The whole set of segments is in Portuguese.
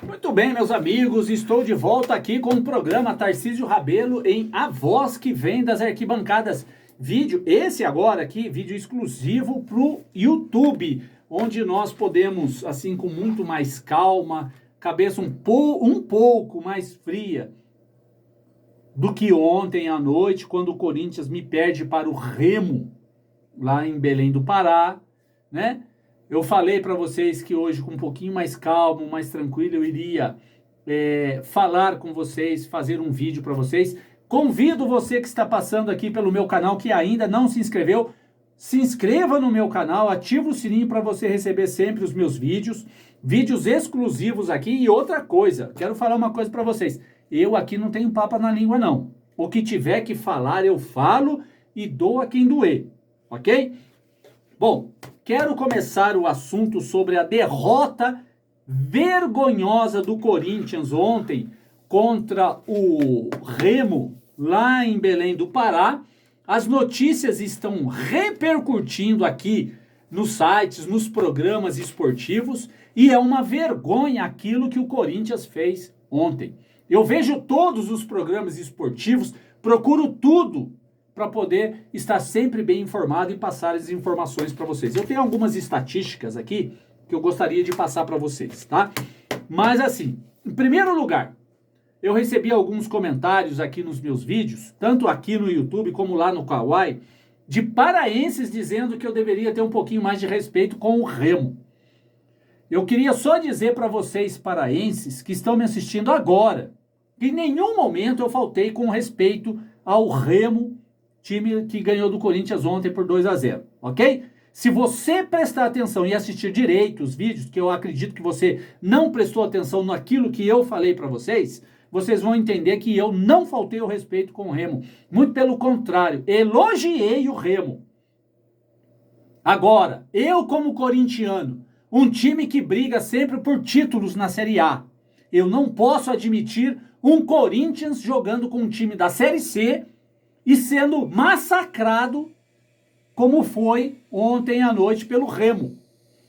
Muito bem, meus amigos, estou de volta aqui com o programa Tarcísio Rabelo em A Voz que Vem das Arquibancadas. Vídeo, esse agora aqui, vídeo exclusivo pro YouTube, onde nós podemos, assim, com muito mais calma, cabeça um pouco mais fria do que ontem à noite, quando o Corinthians me perde para o Remo, lá em Belém do Pará, né? Eu falei para vocês que hoje, com um pouquinho mais calmo, mais tranquilo, eu iria falar com vocês, fazer um vídeo para vocês. Convido você que está passando aqui pelo meu canal, que ainda não se inscreveu, se inscreva no meu canal, ativa o sininho para você receber sempre os meus vídeos, vídeos exclusivos aqui. E outra coisa, quero falar uma coisa para vocês, eu aqui não tenho papo na língua não. O que tiver que falar, eu falo e dou a quem doer, ok? Bom, quero começar o assunto sobre a derrota vergonhosa do Corinthians ontem contra o Remo, lá em Belém do Pará. As notícias estão repercutindo aqui nos sites, nos programas esportivos, e é uma vergonha aquilo que o Corinthians fez ontem. Eu vejo todos os programas esportivos, procuro tudo para poder estar sempre bem informado e passar as informações para vocês. Eu tenho algumas estatísticas aqui que eu gostaria de passar para vocês, tá? Mas assim, em primeiro lugar, eu recebi alguns comentários aqui nos meus vídeos, tanto aqui no YouTube como lá no Kawaii, de paraenses dizendo que eu deveria ter um pouquinho mais de respeito com o Remo. Eu queria só dizer para vocês paraenses que estão me assistindo agora, que em nenhum momento eu faltei com respeito ao Remo, time que ganhou do Corinthians ontem por 2-0, ok? Se você prestar atenção e assistir direito os vídeos, que eu acredito que você não prestou atenção naquilo que eu falei para vocês, vocês vão entender que eu não faltei o respeito com o Remo. Muito pelo contrário, elogiei o Remo. Agora, eu como corintiano, um time que briga sempre por títulos na Série A, eu não posso admitir um Corinthians jogando com um time da Série C e sendo massacrado como foi ontem à noite pelo Remo.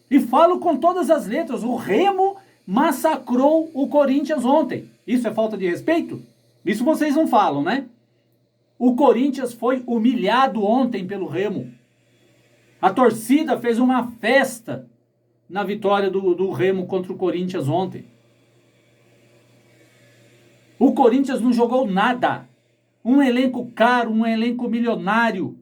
E falo com todas as letras, o Remo massacrou o Corinthians ontem. Isso é falta de respeito? Isso vocês não falam, né? O Corinthians foi humilhado ontem pelo Remo. A torcida fez uma festa na vitória do Remo contra o Corinthians ontem. O Corinthians não jogou nada. Um elenco caro, um elenco milionário.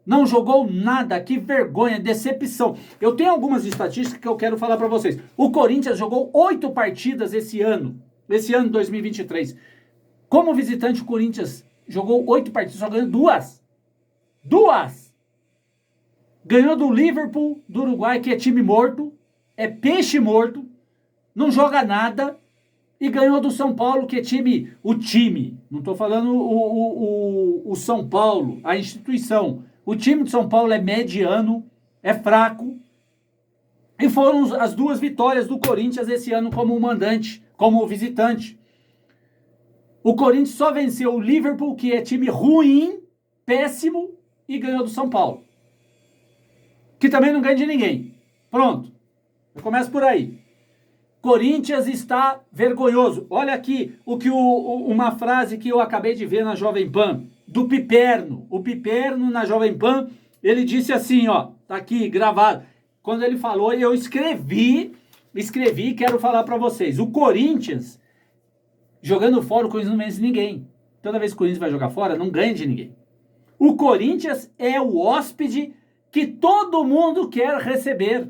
Não jogou nada, que vergonha, decepção. Eu tenho algumas estatísticas que eu quero falar para vocês. O Corinthians jogou 8 partidas esse ano 2023. Como visitante, o Corinthians jogou 8 partidas, só ganhou 2. 2! Ganhou do Liverpool, do Uruguai, que é time morto, é peixe morto, não joga nada. E ganhou do São Paulo, que é o time, não estou falando o São Paulo, a instituição. O time de São Paulo é mediano, é fraco. E foram as 2 vitórias do Corinthians esse ano como mandante, como visitante. O Corinthians só venceu o Liverpool, que é time ruim, péssimo, e ganhou do São Paulo. Que também não ganha de ninguém. Pronto. Eu começo por aí. Corinthians está vergonhoso. Olha aqui uma frase que eu acabei de ver na Jovem Pan, do Piperno. O Piperno, na Jovem Pan, ele disse assim, ó, tá aqui gravado. Quando ele falou, eu escrevi e quero falar para vocês. O Corinthians, jogando fora, o Corinthians não vence ninguém. Toda vez que o Corinthians vai jogar fora, não ganha de ninguém. O Corinthians é o hóspede que todo mundo quer receber.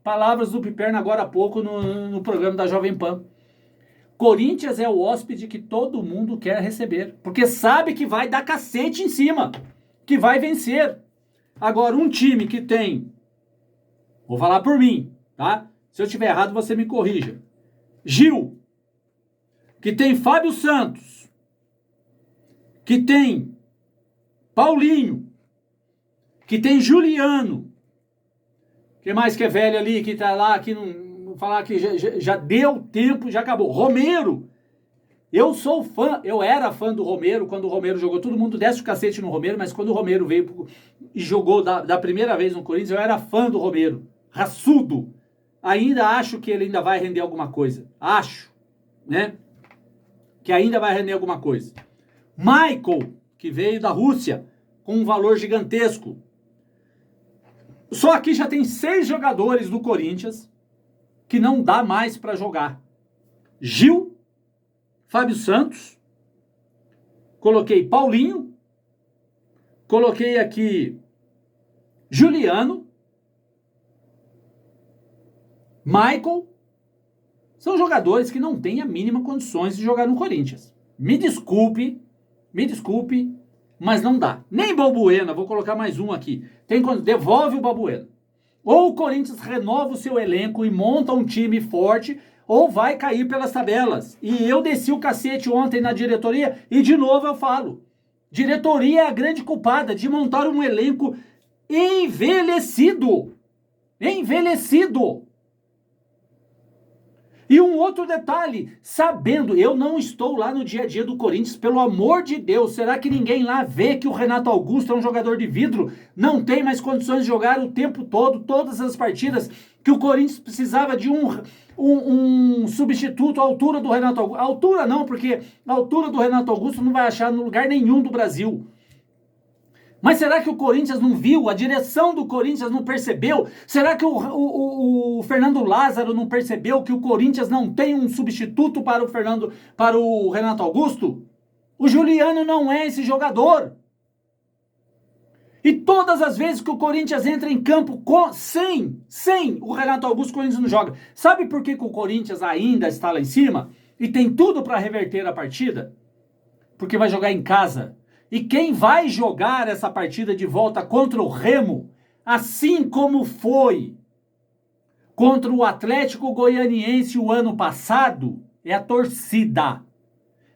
Palavras do Piperno agora há pouco no programa da Jovem Pan. Corinthians é o hóspede que todo mundo quer receber. Porque sabe que vai dar cacete em cima. Que vai vencer. Agora, um time que tem... Vou falar por mim, tá? Se eu estiver errado, você me corrija. Gil. Que tem Fábio Santos. Que tem Paulinho. Que tem Juliano. Quem mais que é velho ali, que tá lá, que não falar que já deu tempo, já acabou. Romero. Eu sou fã, eu era fã do Romero, quando o Romero jogou, todo mundo desce o cacete no Romero, mas quando o Romero veio e jogou da primeira vez no Corinthians, eu era fã do Romero. Raçudo. ainda acho que ele ainda vai render alguma coisa. Acho, né? Que ainda vai render alguma coisa. Michael, que veio da Rússia, com um valor gigantesco. Só aqui já tem 6 jogadores do Corinthians que não dá mais para jogar. Gil, Fábio Santos, coloquei Paulinho, coloquei aqui Juliano, Michael. São jogadores que não têm a mínima condições de jogar no Corinthians. Me desculpe, mas não dá. Nem Balbuena, vou colocar mais um aqui. Devolve o Balbuena. Ou o Corinthians renova o seu elenco e monta um time forte, ou vai cair pelas tabelas. E eu desci o cacete ontem na diretoria, e de novo eu falo. Diretoria é a grande culpada de montar um elenco envelhecido. Envelhecido. E um outro detalhe, sabendo, eu não estou lá no dia a dia do Corinthians, pelo amor de Deus, será que ninguém lá vê que o Renato Augusto é um jogador de vidro, não tem mais condições de jogar o tempo todo, todas as partidas, que o Corinthians precisava de um substituto à altura do Renato Augusto? À altura não, porque a altura do Renato Augusto não vai achar no lugar nenhum do Brasil. Mas será que o Corinthians não viu? A direção do Corinthians não percebeu? Será que o Fernando Lázaro não percebeu que o Corinthians não tem um substituto para o Renato Augusto? O Juliano não é esse jogador. E todas as vezes que o Corinthians entra em campo sem o Renato Augusto, o Corinthians não joga. Sabe por que o Corinthians ainda está lá em cima? E tem tudo para reverter a partida? Porque vai jogar em casa. E quem vai jogar essa partida de volta contra o Remo, assim como foi contra o Atlético Goianiense o ano passado, é a torcida.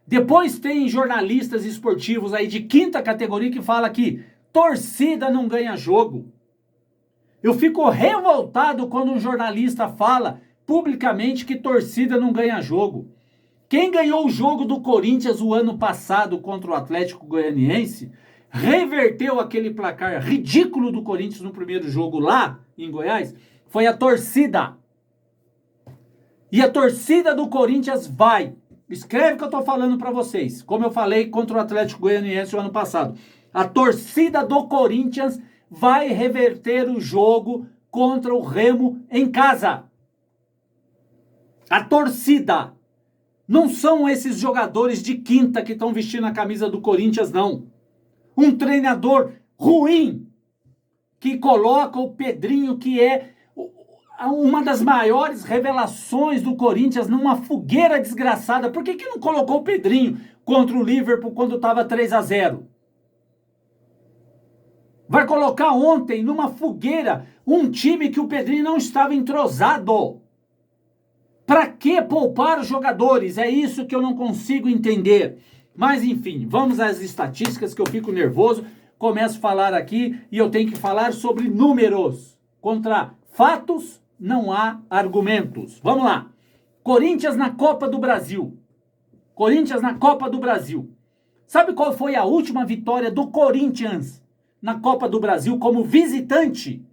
Depois tem jornalistas esportivos aí de 5ª categoria que fala que torcida não ganha jogo. Eu fico revoltado quando um jornalista fala publicamente que torcida não ganha jogo. Quem ganhou o jogo do Corinthians o ano passado contra o Atlético Goianiense, reverteu aquele placar ridículo do Corinthians no primeiro jogo lá em Goiás, foi a torcida. E a torcida do Corinthians vai. Escreve o que eu tô falando para vocês, como eu falei contra o Atlético Goianiense o ano passado. A torcida do Corinthians vai reverter o jogo contra o Remo em casa. A torcida. Não são esses jogadores de 5ª que estão vestindo a camisa do Corinthians, não. Um treinador ruim que coloca o Pedrinho, que é uma das maiores revelações do Corinthians, numa fogueira desgraçada. Por que não colocou o Pedrinho contra o Liverpool quando estava 3-0? Vai colocar ontem numa fogueira um time que o Pedrinho não estava entrosado. Para que poupar os jogadores? É isso que eu não consigo entender. Mas enfim, vamos às estatísticas que eu fico nervoso. Começo a falar aqui e eu tenho que falar sobre números. Contra fatos não há argumentos. Vamos lá. Corinthians na Copa do Brasil. Corinthians na Copa do Brasil. Sabe qual foi a última vitória do Corinthians na Copa do Brasil como visitante?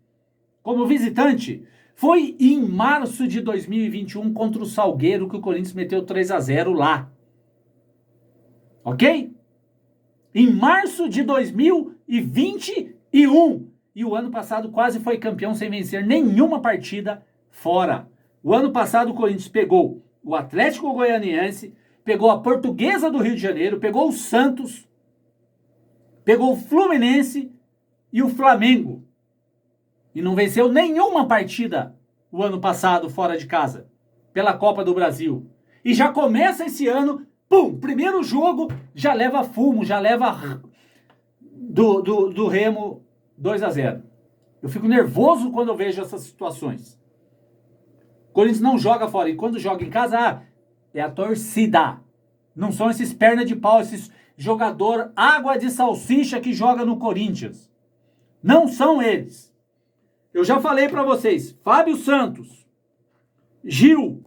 Como visitante? Foi em março de 2021 contra o Salgueiro que o Corinthians meteu 3-0 lá. Ok? Em março de 2021. E o ano passado quase foi campeão sem vencer nenhuma partida fora. O ano passado o Corinthians pegou o Atlético Goianiense, pegou a Portuguesa do Rio de Janeiro, pegou o Santos, pegou o Fluminense e o Flamengo. E não venceu nenhuma partida o ano passado fora de casa, pela Copa do Brasil. E já começa esse ano, pum, primeiro jogo, já leva fumo, já leva do Remo 2-0. Eu fico nervoso quando eu vejo essas situações. O Corinthians não joga fora, e quando joga em casa, é a torcida. Não são esses perna de pau, esses jogador água de salsicha que joga no Corinthians. Não são eles. Eu já falei para vocês, Fábio Santos, Gil,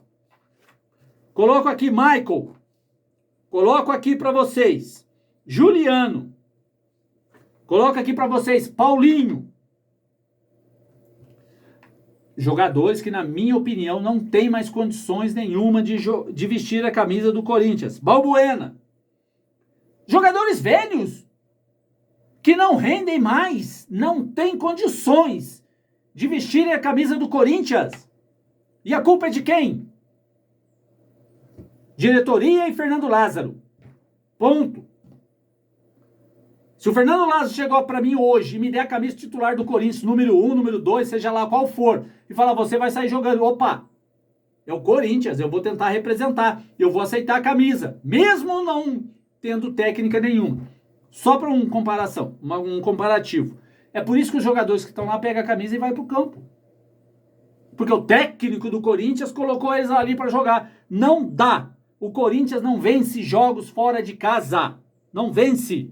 coloco aqui Michael, coloco aqui para vocês, Juliano, coloco aqui para vocês, Paulinho, jogadores que, na minha opinião, não tem mais condições nenhuma de vestir a camisa do Corinthians. Balbuena. Jogadores velhos que não rendem mais, não têm condições de vestirem a camisa do Corinthians. E a culpa é de quem? Diretoria e Fernando Lázaro. Ponto. Se o Fernando Lázaro chegou para mim hoje e me der a camisa titular do Corinthians, número 1, número 2, seja lá qual for, e falar, você vai sair jogando, opa, é o Corinthians, eu vou tentar representar, eu vou aceitar a camisa, mesmo não tendo técnica nenhuma. Só para um comparativo. É por isso que os jogadores que estão lá pegam a camisa e vai para o campo. Porque o técnico do Corinthians colocou eles ali para jogar. Não dá. O Corinthians não vence jogos fora de casa. Não vence.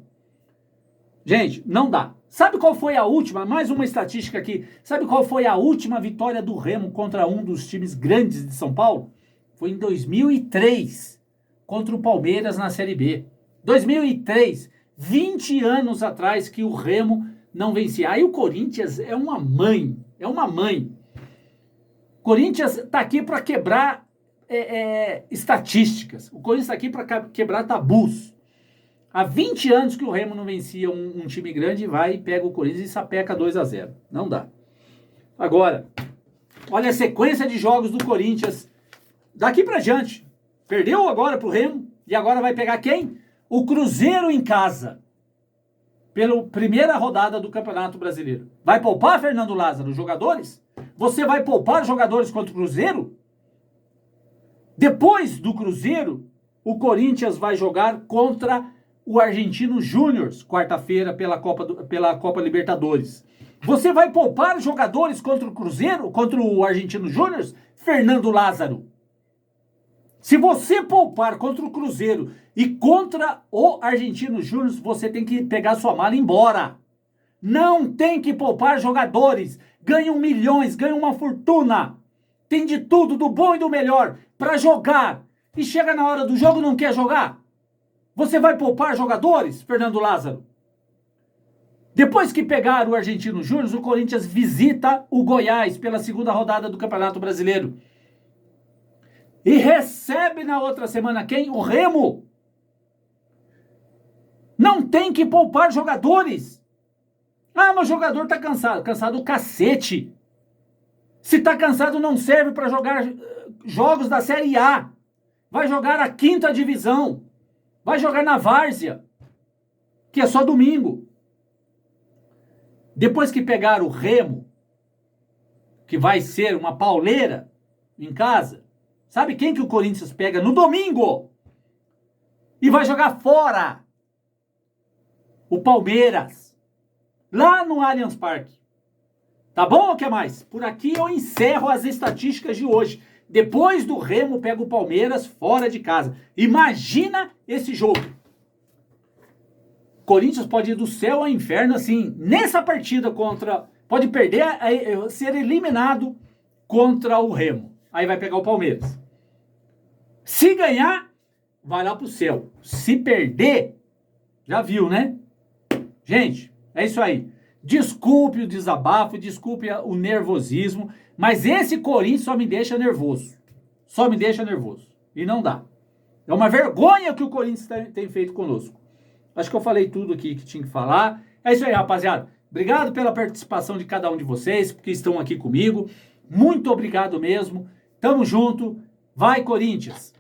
Gente, não dá. Sabe qual foi a última? Mais uma estatística aqui. Sabe qual foi a última vitória do Remo contra um dos times grandes de São Paulo? Foi em 2003, contra o Palmeiras na Série B. 2003, 20 anos atrás que o Remo não vencia. Aí o Corinthians é uma mãe. É uma mãe. Corinthians está aqui para quebrar estatísticas. O Corinthians está aqui para quebrar tabus. Há 20 anos que o Remo não vencia um time grande, vai e pega o Corinthians e sapeca 2-0. Não dá. Agora, olha a sequência de jogos do Corinthians daqui para diante. Perdeu agora pro Remo e agora vai pegar quem? O Cruzeiro em casa. Pela primeira rodada do Campeonato Brasileiro. Vai poupar, Fernando Lázaro, os jogadores? Você vai poupar jogadores contra o Cruzeiro? Depois do Cruzeiro, o Corinthians vai jogar contra o Argentino Júnior, quarta-feira, pela Copa Libertadores. Você vai poupar jogadores contra o Cruzeiro, contra o Argentino Júnior? Fernando Lázaro. Se você poupar contra o Cruzeiro e contra o Argentino Júnior, você tem que pegar sua mala e ir embora. Não tem que poupar jogadores. Ganham milhões, ganham uma fortuna. Tem de tudo, do bom e do melhor, para jogar. E chega na hora do jogo e não quer jogar. Você vai poupar jogadores, Fernando Lázaro? Depois que pegar o Argentino Júnior, o Corinthians visita o Goiás pela segunda rodada do Campeonato Brasileiro. E recebe na outra semana quem? O Remo. Não tem que poupar jogadores. Ah, mas o jogador tá cansado. Cansado o cacete. Se tá cansado, não serve para jogar jogos da Série A. Vai jogar a 5ª divisão. Vai jogar na várzea, que é só domingo. Depois que pegar o Remo, que vai ser uma pauleira em casa, sabe quem que o Corinthians pega no domingo? E vai jogar fora. O Palmeiras. Lá no Allianz Parque. Tá bom ou quer mais? Por aqui eu encerro as estatísticas de hoje. Depois do Remo, pega o Palmeiras fora de casa. Imagina esse jogo. Corinthians pode ir do céu ao inferno, assim, nessa partida contra... Pode perder, ser eliminado contra o Remo. Aí vai pegar o Palmeiras. Se ganhar, vai lá pro céu. Se perder, já viu, né? Gente, é isso aí. Desculpe o desabafo, desculpe o nervosismo, mas esse Corinthians só me deixa nervoso. Só me deixa nervoso. E não dá. É uma vergonha o que o Corinthians tem feito conosco. Acho que eu falei tudo aqui que tinha que falar. É isso aí, rapaziada. Obrigado pela participação de cada um de vocês, que estão aqui comigo. Muito obrigado mesmo. Tamo junto. Vai, Corinthians!